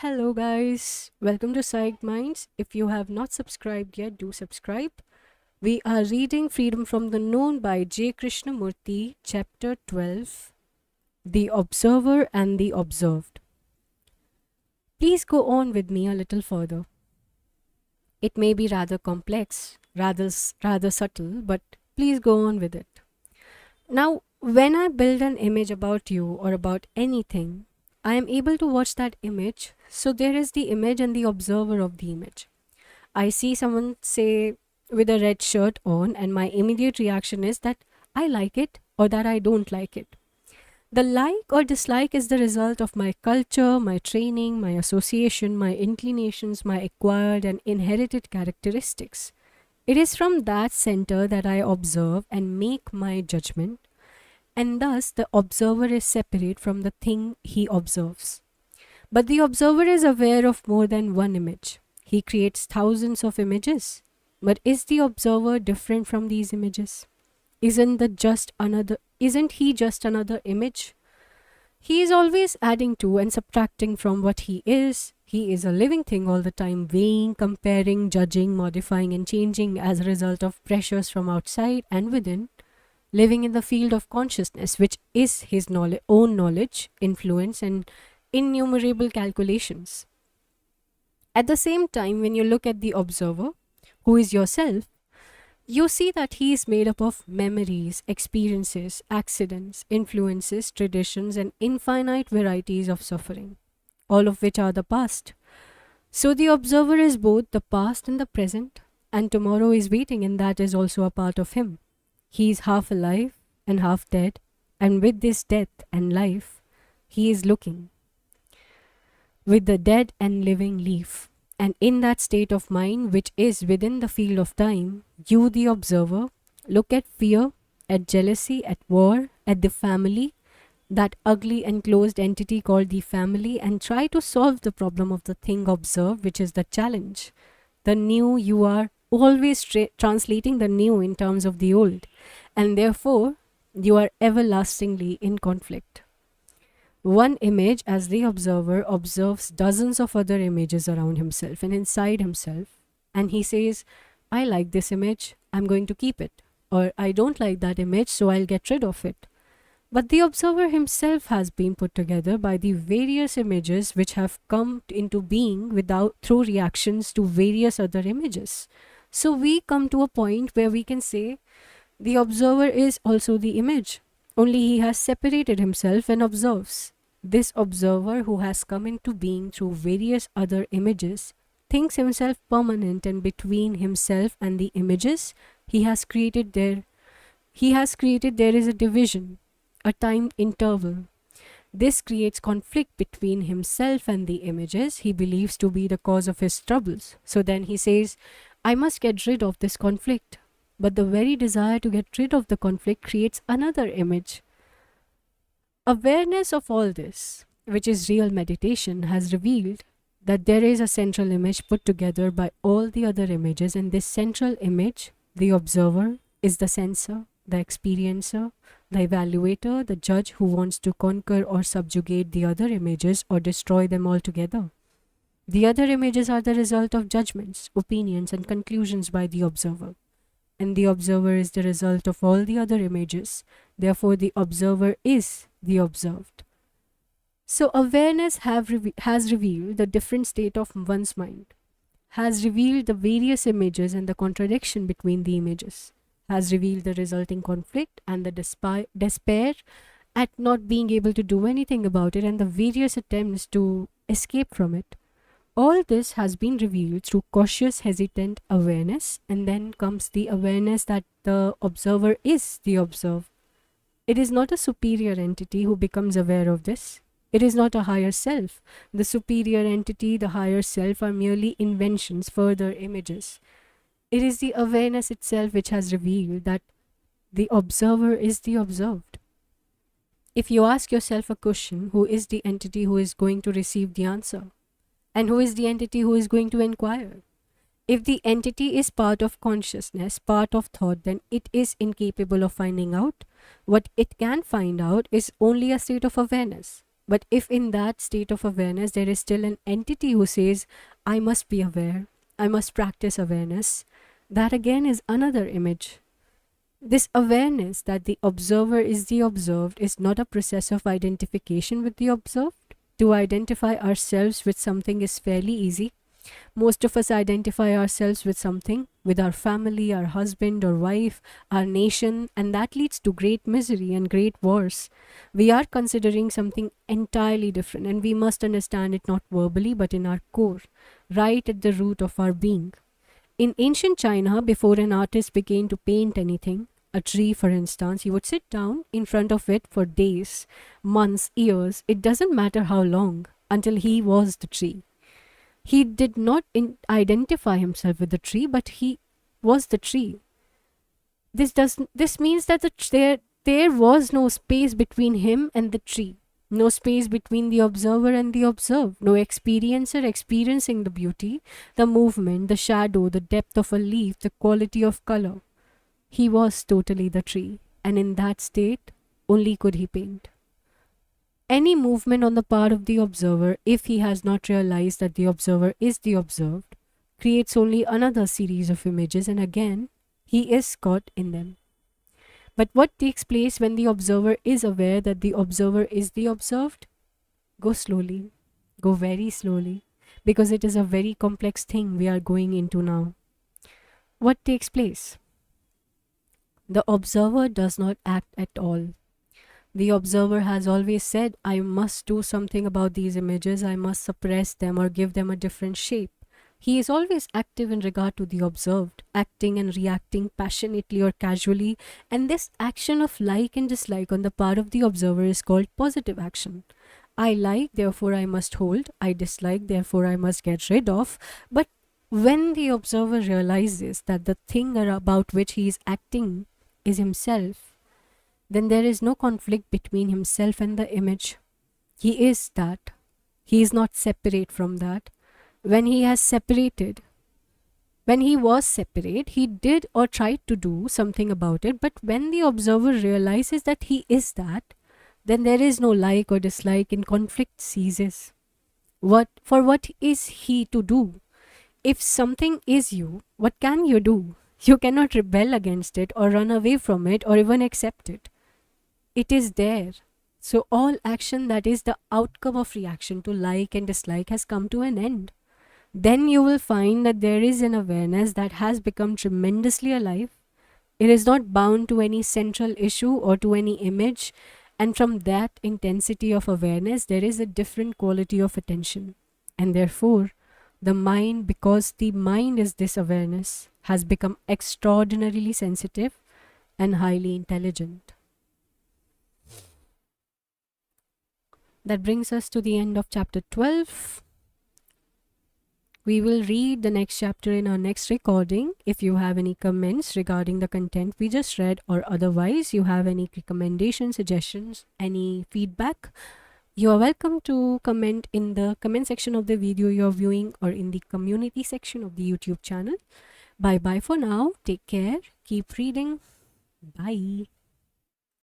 Hello, guys. Welcome to Psyched Minds. If you have not subscribed yet, do subscribe. We are reading Freedom from the Known by J. Krishnamurti, Chapter 12, The Observer and the Observed. Please go on with me a little further. It may be rather complex, rather subtle, but please go on with it. Now, when I build an image about you or about anything, I am able to watch that image. So there is the image and the observer of the image. I see someone, say, with a red shirt on, and my immediate reaction is that I like it or that I don't like it. The like or dislike is the result of my culture, my training, my association, my inclinations, my acquired and inherited characteristics. It is from that center that I observe and make my judgment, and thus the observer is separate from the thing he observes. But the observer is aware of more than one image. He creates thousands of images. But is the observer different from these images? Isn't he just another image? He is always adding to and subtracting from what he is. He is a living thing all the time, weighing, comparing, judging, modifying, and changing as a result of pressures from outside and within, living in the field of consciousness, which is his own knowledge, influence, and innumerable calculations. At the same time, when you look at the observer, who is yourself, you see that he is made up of memories, experiences, accidents, influences, traditions, and infinite varieties of suffering, all of which are the past. So the observer is both the past and the present, and tomorrow is waiting, and that is also a part of him. He is half alive and half dead, and with this death and life, he is looking with the dead and living leaf. And in that state of mind, which is within the field of time, you, the observer, look at fear, at jealousy, at war, at the family, that ugly enclosed entity called the family, and try to solve the problem of the thing observed, which is the challenge. The new, you are always translating the new in terms of the old, and therefore you are everlastingly in conflict. One image, as the observer, observes dozens of other images around himself and inside himself, and he says, I like this image, I'm going to keep it, or I don't like that image, so I'll get rid of it. But the observer himself has been put together by the various images which have come into being through reactions to various other images. So we come to a point where we can say the observer is also the image, only he has separated himself and observes. This observer, who has come into being through various other images, thinks himself permanent, and between himself and the images there is a division, a time interval. This creates conflict between himself and the images he believes to be the cause of his troubles. So then he says, I must get rid of this conflict. But the very desire to get rid of the conflict creates another image. Awareness of all this, which is real meditation, has revealed that there is a central image put together by all the other images, and this central image, the observer, is the sensor, the experiencer, the evaluator, the judge who wants to conquer or subjugate the other images or destroy them altogether. The other images are the result of judgments, opinions, and conclusions by the observer, and the observer is the result of all the other images. Therefore, the observer is the observed. So awareness has revealed the different state of one's mind, has revealed the various images and the contradiction between the images, has revealed the resulting conflict and the despair at not being able to do anything about it, and the various attempts to escape from it. All this has been revealed through cautious, hesitant awareness, and then comes the awareness that the observer is the observed. It is not a superior entity who becomes aware of this. It is not a higher self. The superior entity, the higher self, are merely inventions, further images. It is the awareness itself which has revealed that the observer is the observed. If you ask yourself a question, who is the entity who is going to receive the answer? And who is the entity who is going to inquire? If the entity is part of consciousness, part of thought, then it is incapable of finding out. What it can find out is only a state of awareness. But if in that state of awareness there is still an entity who says, I must be aware, I must practice awareness, that again is another image. This awareness that the observer is the observed is not a process of identification with the observed. To identify ourselves with something is fairly easy. Most of us identify ourselves with something, with our family, our husband or wife, our nation, and that leads to great misery and great wars. We are considering something entirely different, and we must understand it not verbally but in our core, right at the root of our being. In ancient China, before an artist began to paint anything, a tree for instance, he would sit down in front of it for days, months, years, it doesn't matter how long, until he was the tree. He did not identify himself with the tree, but he was the tree. This means that there was no space between him and the tree. No space between the observer and the observed. No experiencer experiencing the beauty, the movement, the shadow, the depth of a leaf, the quality of color. He was totally the tree, and in that state, only could he paint. Any movement on the part of the observer, if he has not realized that the observer is the observed, creates only another series of images, and again, he is caught in them. But what takes place when the observer is aware that the observer is the observed? Go slowly, go very slowly, because it is a very complex thing we are going into now. What takes place? The observer does not act at all. The observer has always said, I must do something about these images, I must suppress them or give them a different shape. He is always active in regard to the observed, acting and reacting passionately or casually, and this action of like and dislike on the part of the observer is called positive action. I like, therefore I must hold, I dislike, therefore I must get rid of. But when the observer realizes that the thing about which he is acting is himself, then there is no conflict between himself and the image. He is that. He is not separate from that. When he was separate, he did or tried to do something about it, but when the observer realizes that he is that, then there is no like or dislike and conflict ceases. What is he to do? If something is you, what can you do? You cannot rebel against it or run away from it or even accept it. It is there. So all action that is the outcome of reaction to like and dislike has come to an end. Then you will find that there is an awareness that has become tremendously alive. It is not bound to any central issue or to any image, and from that intensity of awareness there is a different quality of attention. And therefore, the mind, because the mind is this awareness, has become extraordinarily sensitive and highly intelligent. That brings us to the end of chapter 12. We will read the next chapter in our next recording. If you have any comments regarding the content we just read, or otherwise you have any recommendations, suggestions, any feedback, you are welcome to comment in the comment section of the video you're viewing or in the community section of the YouTube channel. Bye bye for now. Take care. Keep reading. Bye.